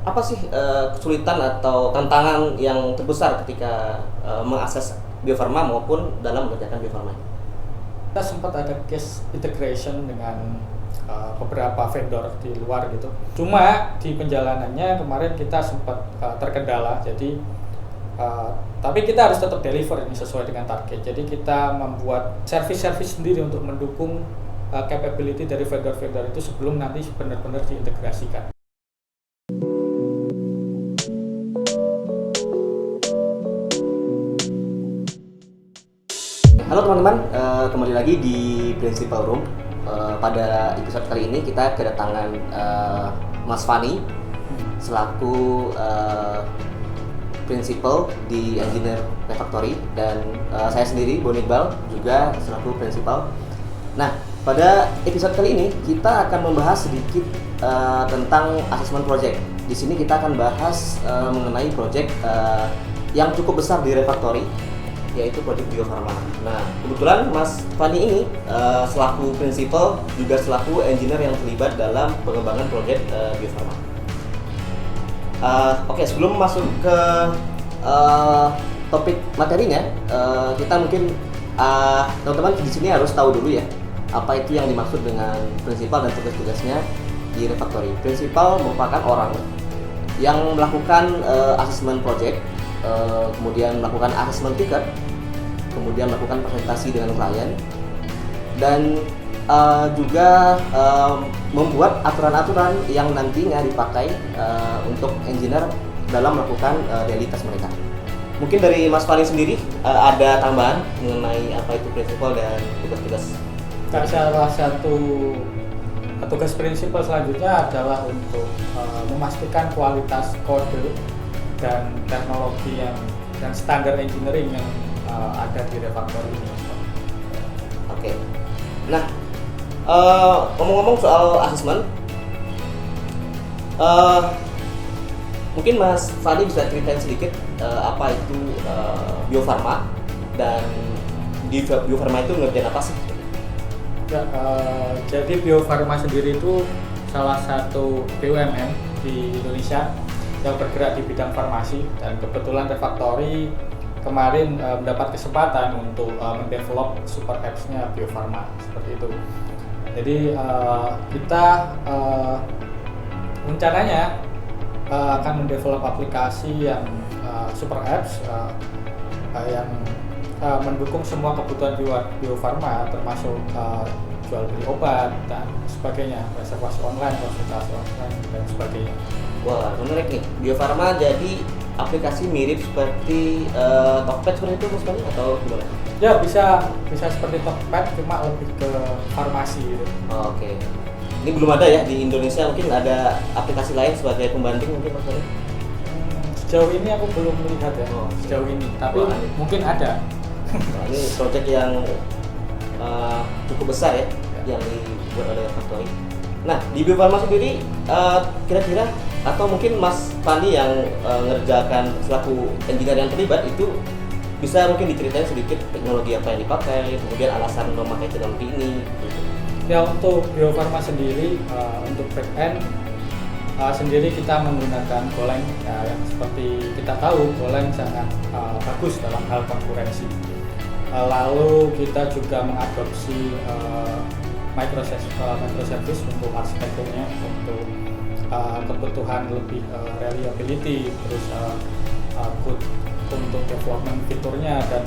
apa sih kesulitan atau tantangan yang terbesar ketika mengakses Bio Farma maupun dalam mengerjakan Bio Farma? Kita sempat ada case integration dengan beberapa vendor di luar gitu. Cuma di penjalanannya kemarin kita sempat terkendala. Jadi tapi kita harus tetap deliver ini sesuai dengan target. Jadi kita membuat service sendiri untuk mendukung capability dari vendor-vendor itu sebelum nanti benar-benar diintegrasikan. Halo teman-teman, kembali lagi di Principal Room. Pada episode kali ini kita kedatangan Mas Fani selaku Principal di Engineer Refactory dan saya sendiri Bonibal juga selaku Principal. Nah, pada episode kali ini kita akan membahas sedikit tentang assessment project. Di sini kita akan bahas mengenai project yang cukup besar di Refactory, yaitu proyek Bio Farma. Nah, kebetulan Mas Fani ini selaku Principal juga selaku engineer yang terlibat dalam pengembangan proyek Bio Farma. Oke, sebelum masuk ke topik materinya, kita mungkin teman-teman di sini harus tahu dulu ya, apa itu yang dimaksud dengan Principal dan tugas-tugasnya di Refactory. Principal merupakan orang yang melakukan assessment project, kemudian melakukan assessment ticket, kemudian melakukan presentasi dengan klien, dan juga membuat aturan-aturan yang nantinya dipakai untuk engineer dalam melakukan daily task mereka. Mungkin dari Mas Fani sendiri ada tambahan mengenai apa itu Principal dan tugas-tugas? Salah satu tugas Principal selanjutnya adalah untuk memastikan kualitas kode dan teknologi dan standar engineering yang ada di Refactory ini. Oke. Nah, ngomong-ngomong soal assessment, mungkin Mas Fani bisa ceritain sedikit apa itu Bio Farma dan di Bio Farma itu ngerjain apa sih? Ya, jadi Bio Farma sendiri itu salah satu BUMN di Indonesia yang bergerak di bidang farmasi, dan kebetulan Refactory kemarin mendapat kesempatan untuk mendevelop super apps-nya Bio Farma seperti itu. Jadi kita rencananya akan mendevelop aplikasi yang super apps yang mendukung semua kebutuhan Bio Farma, termasuk jual beli obat dan sebagainya, reservasi online, konsultasi online dan sebagainya. Wah, menarik nih. Bio Farma jadi aplikasi mirip seperti Tokped seperti itu Mas Fani atau gimana? Ya, bisa seperti Tokped, cuma lebih ke farmasi gitu. Oke. Ini belum ada ya di Indonesia, mungkin ada aplikasi lain sebagai pembanding mungkin Mas Fani? Sejauh ini aku belum melihat ya, sejauh ini. Tapi mungkin ada. Nah, ini project yang cukup besar ya, yang dibuat oleh Refactory. Nah, di Bio Farma sendiri kira-kira atau mungkin Mas Fani yang ngerjakan selaku engineer yang terlibat itu bisa mungkin diceritain sedikit teknologi apa yang dipakai, kemudian alasan memakai teknologi ini gitu. Ya, untuk Bio Farma sendiri untuk back-end sendiri kita menggunakan Golang ya, yang seperti kita tahu Golang sangat bagus dalam hal konkurensi. Lalu kita juga mengadopsi microservice untuk arsitekturnya, untuk kebutuhan lebih reliability, terus good untuk development fiturnya, dan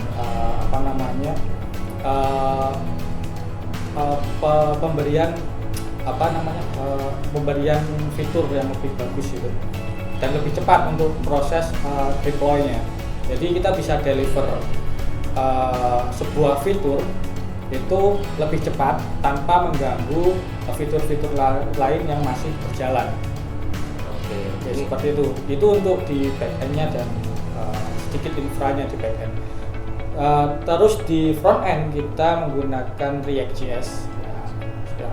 pemberian fitur yang lebih bagus itu dan lebih cepat untuk proses deploy-nya. Jadi kita bisa deliver sebuah fitur itu lebih cepat tanpa mengganggu fitur-fitur lain yang masih berjalan. Oke, Ya, seperti itu. Itu untuk di back-end-nya dan sedikit infranya di back-end. Terus di front-end kita menggunakan React.js. Ya,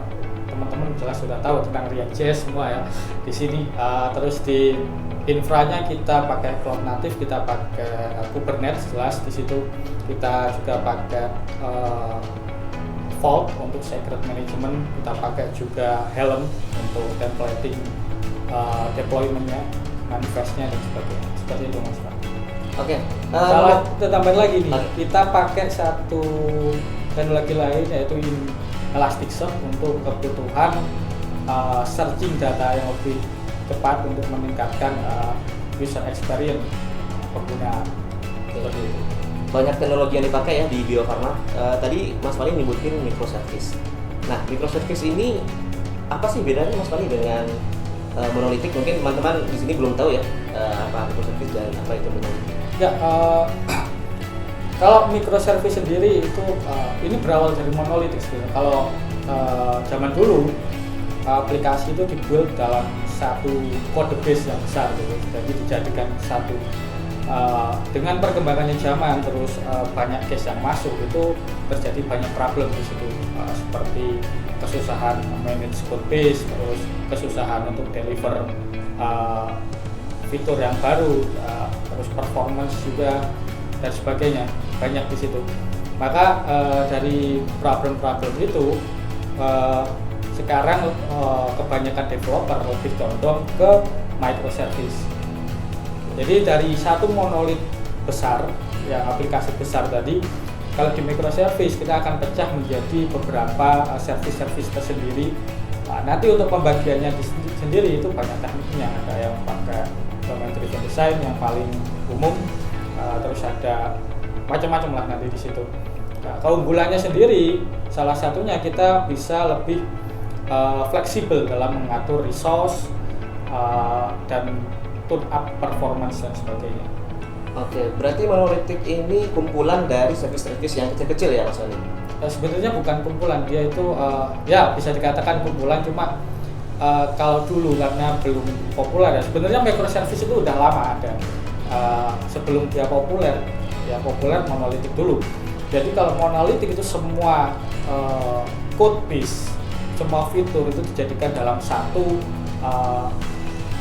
teman-teman jelas sudah tahu tentang React.js semua ya di sini. Terus di infranya kita pakai cloud native, kita pakai Kubernetes, jelas di situ kita juga pakai Vault untuk secret management, kita pakai juga Helm untuk templating deployment-nya. manifestnya dan sebagainya. Seperti itu Mas Pak. Oke. Salah tambahan lagi nih, Oke. kita pakai satu teknologi lain yaitu Elasticsearch untuk kebutuhan searching data yang lebih cepat untuk meningkatkan user experience pengguna. Seperti itu. Banyak teknologi yang dipakai ya di Bio Farma. Tadi Mas Fali nyebutin microservice. Nah, microservice ini apa sih bedanya Mas Fali dengan monolitik? Mungkin teman-teman di sini belum tahu ya apa microservice dan apa itu monolitik. Ya, kalau microservice sendiri itu ini berawal dari monolitik sebenarnya. Kalau zaman dulu aplikasi itu dibuat dalam satu code base yang besar gitu. Jadi dijadikan satu. Dengan perkembangannya zaman terus banyak case yang masuk itu terjadi banyak problem di situ, seperti kesusahan manage code base, terus kesusahan untuk deliver fitur yang baru, terus performance juga dan sebagainya, banyak di situ. Maka dari problem-problem itu sekarang kebanyakan developer lebih condong ke microservice. Jadi dari satu monolit besar, ya aplikasi besar tadi, kalau di microservice kita akan pecah menjadi beberapa service-service tersendiri. Nanti untuk pembagiannya sendiri itu banyak tekniknya. Ada yang pakai domain driven design yang paling umum, terus ada macam-macam lah nanti di situ. Nah, keunggulannya sendiri, salah satunya kita bisa lebih fleksibel dalam mengatur resource dan tune up performance dan sebagainya. Oke, berarti monolitik ini kumpulan dari service-service yang kecil-kecil ya Mas Fali? Sebenarnya bukan kumpulan, dia itu ya bisa dikatakan kumpulan, cuma kalau dulu karena belum populer ya. Sebenarnya microservice itu udah lama ada. Sebelum dia populer, ya populer monolitik dulu. Jadi kalau monolitik itu semua code base, semua fitur itu dijadikan dalam satu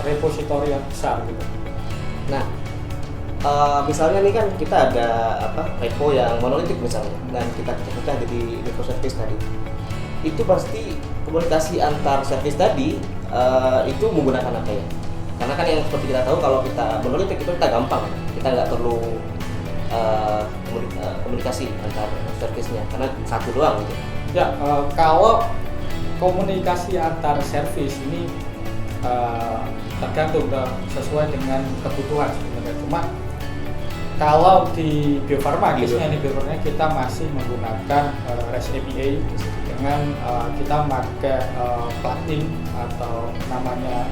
repositori yang besar gitu. Nah, misalnya nih kan kita ada repo yang monolitik misalnya, dan kita pecah jadi microservice tadi. Itu pasti komunikasi antar service tadi itu menggunakan apa ya? Karena kan yang seperti kita tahu kalau kita monolitik itu kita gampang, kita nggak perlu komunikasi antar service-nya karena satu doang gitu. Ya, kalau komunikasi antar service ini tergantung sesuai dengan kebutuhan sebenarnya. Cuma kalau di Bio Farma, case-nya di Bio Farma kita masih menggunakan REST API dengan kita pakai plugin atau namanya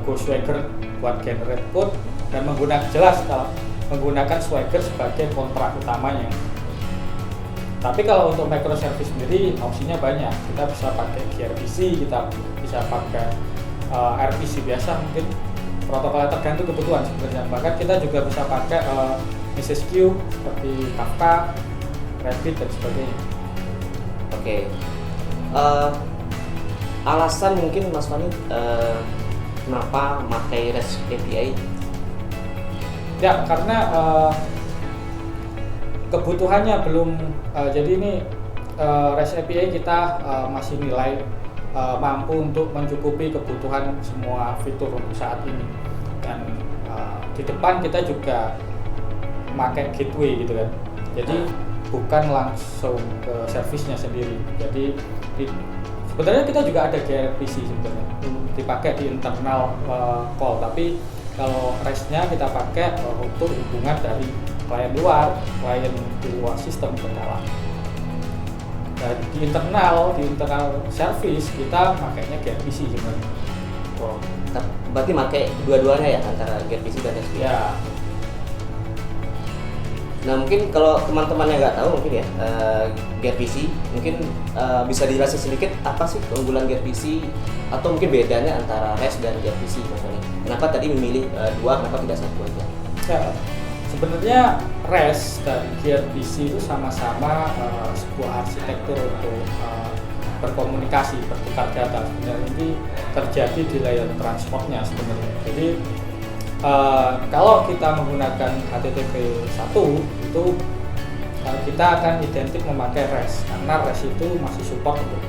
GoSwagger buat generate code dan menggunakan jelas kalau menggunakan Swagger sebagai kontrak utamanya. Tapi kalau untuk microservice sendiri opsinya banyak. Kita bisa pakai gRPC, kita bisa pakai RPC biasa, mungkin protokolnya tergantung kebutuhan sebenarnya. Bahkan kita juga bisa pakai SSQ seperti Kafka, Rabbit dan sebagainya. Oke. Alasan mungkin Mas Fani kenapa pakai REST API? Ya karena kebutuhannya belum. Jadi ini REST API kita masih nilai mampu untuk mencukupi kebutuhan semua fitur untuk saat ini, dan di depan kita juga memakai gateway gitu kan, jadi bukan langsung ke service-nya sendiri. Jadi sebenarnya kita juga ada gRPC sebenarnya dipakai di internal call, tapi kalau REST-nya kita pakai untuk hubungan dari klien di luar sistem ke dalam. Nah, di internal service kita makainya gRPC sebenarnya. Oh, berarti pakai dua-duanya ya antara gRPC dan SQL. Ya. Nah mungkin kalau teman-teman yang nggak tahu mungkin ya gRPC mungkin bisa dijelasin sedikit apa sih keunggulan gRPC atau mungkin bedanya antara REST dan gRPC maksudnya. Kenapa tadi memilih dua, kenapa tidak satu aja? Ya, sebenarnya REST dan gRPC itu sama-sama sebuah arsitektur untuk berkomunikasi, bertukar data. Sebenarnya ini terjadi di layer transportnya sebenarnya. Jadi kalau kita menggunakan HTTP 1 itu kita akan identik memakai REST karena REST itu masih support untuk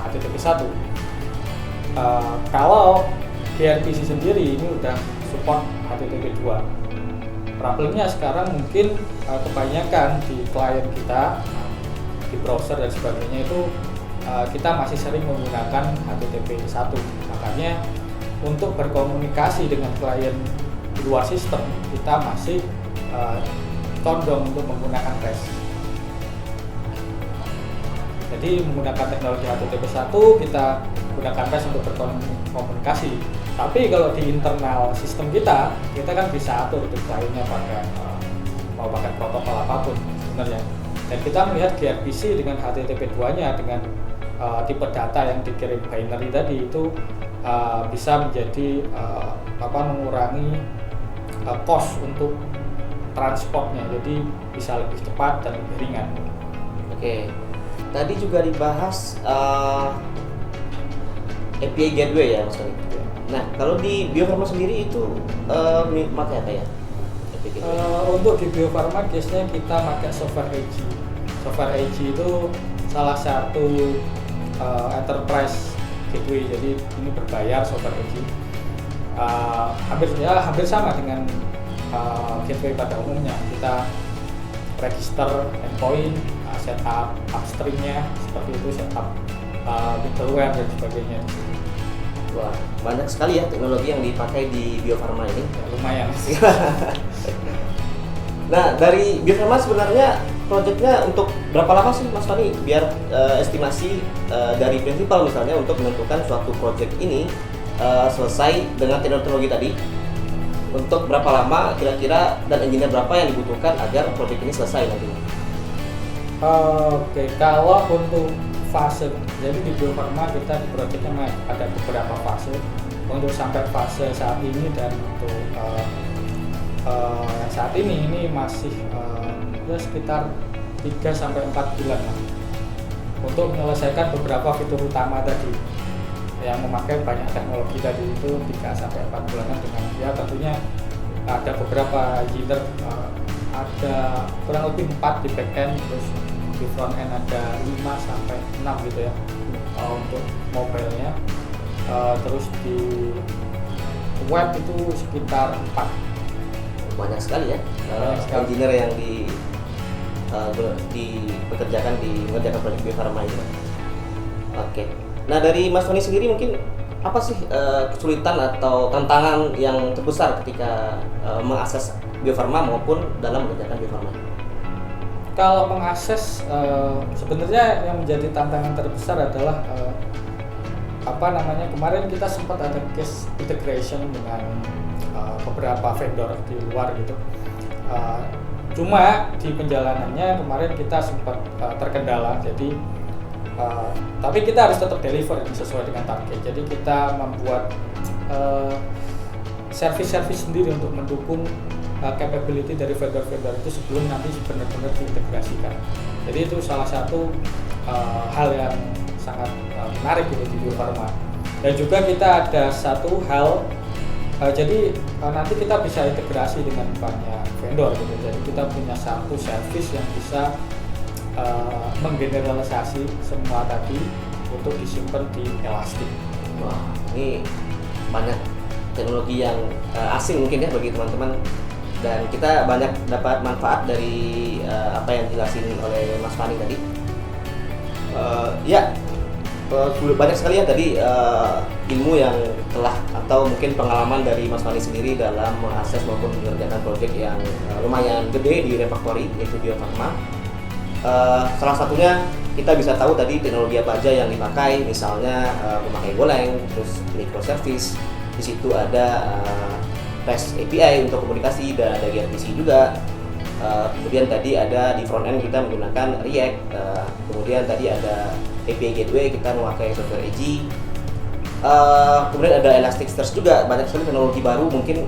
HTTP 1. Kalau gRPC sendiri ini udah support HTTP 2. Problemnya sekarang mungkin kebanyakan di klien kita, di browser dan sebagainya itu kita masih sering menggunakan HTTP 1. Makanya untuk berkomunikasi dengan klien di luar sistem kita masih condong untuk menggunakan REST. Jadi menggunakan teknologi HTTP 1 kita gunakan REST untuk berkomunikasi. Tapi kalau di internal sistem kita kan bisa atur untuk kliennya mau pakai protokol apapun sebenarnya. Dan kita melihat gRPC dengan HTTP 2-nya dengan tipe data yang dikirim binary tadi itu bisa menjadi mengurangi cost untuk transportnya, jadi bisa lebih cepat dan lebih ringan. Oke, tadi juga dibahas API gateway ya Mas Tony. Nah, kalau di Bio Farma sendiri itu pakai apa ya? Untuk di Bio Farma case-nya kita pakai Software AG. Software AG itu salah satu enterprise gateway, jadi ini berbayar Software AG. Hampir sama dengan gateway pada umumnya. Kita register endpoint, setup upstream-nya seperti itu, setup middleware dan sebagainya. Wah, banyak sekali ya teknologi yang dipakai di Bio Farma ini. Ya, lumayan. Nah, dari Bio Farma sebenarnya proyeknya untuk berapa lama sih Mas Fani? Biar estimasi dari prinsipal misalnya untuk menentukan suatu proyek ini selesai dengan teknologi tadi. Untuk berapa lama kira-kira dan engineer berapa yang dibutuhkan agar proyek ini selesai nantinya? Oke, kalau untuk fase, jadi di Bio Farma kita di proyeknya ada beberapa fase. Untuk sampai fase saat ini dan untuk saat ini masih ya sekitar 3-4 bulan lah untuk menyelesaikan beberapa fitur utama tadi yang memakai banyak teknologi tadi itu 3-4 bulanan dengan ya tentunya ada beberapa engineer, ada kurang lebih 4 di backend, terus di front end ada 5-6 gitu ya untuk mobilenya, terus di web itu sekitar 4. Banyak sekali ya engineer yang dipekerjakan di mengerjakan proyek Bio Farma ini. Oke. Nah, dari Mas Tony sendiri mungkin apa sih kesulitan atau tantangan yang terbesar ketika mengakses Bio Farma maupun dalam mengerjakan Bio Farma? Kalau mengakses sebenarnya yang menjadi tantangan terbesar adalah kemarin kita sempat ada case integration dengan beberapa vendor di luar gitu. Cuma di penjalanannya kemarin kita sempat terkendala, jadi tapi kita harus tetap deliver sesuai dengan target. Jadi kita membuat service sendiri untuk mendukung capability dari vendor-vendor itu sebelum nanti benar-benar diintegrasikan. Jadi itu salah satu hal yang sangat menarik gitu di Bio Farma. Dan juga kita ada satu hal, jadi nanti kita bisa integrasi dengan banyak vendor gitu. Jadi kita punya satu service yang bisa menggeneralisasi semua tadi untuk disimpan di Elastic. Wah, ini banyak teknologi yang asing mungkin ya bagi teman-teman, dan kita banyak dapat manfaat dari apa yang dijelasin oleh Mas Fani tadi. Banyak sekali ya tadi ilmu yang telah atau mungkin pengalaman dari Mas Fani sendiri dalam mengakses maupun mengerjakan proyek yang lumayan gede di Refactory yaitu Bio Farma. Salah satunya kita bisa tahu tadi teknologi apa aja yang dipakai, misalnya memakai Golang, terus microservice, di situ ada REST API untuk komunikasi dan ada gRPC juga. Kemudian tadi ada di front end kita menggunakan React, kemudian tadi ada API gateway kita memakai Software AG, kemudian ada Elasticsearch juga. Banyak sekali teknologi baru mungkin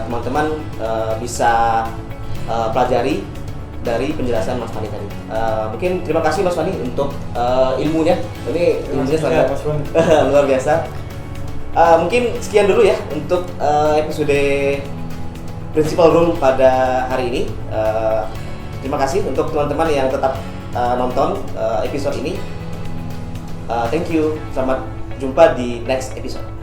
teman-teman bisa pelajari dari penjelasan Mas Fani tadi. Mungkin terima kasih Mas Fani untuk ilmunya. Ini ilmunya sangat luar biasa. Mungkin sekian dulu ya untuk episode Principal Rule pada hari ini. Terima kasih untuk teman-teman yang tetap nonton episode ini. Thank you. Selamat jumpa di next episode.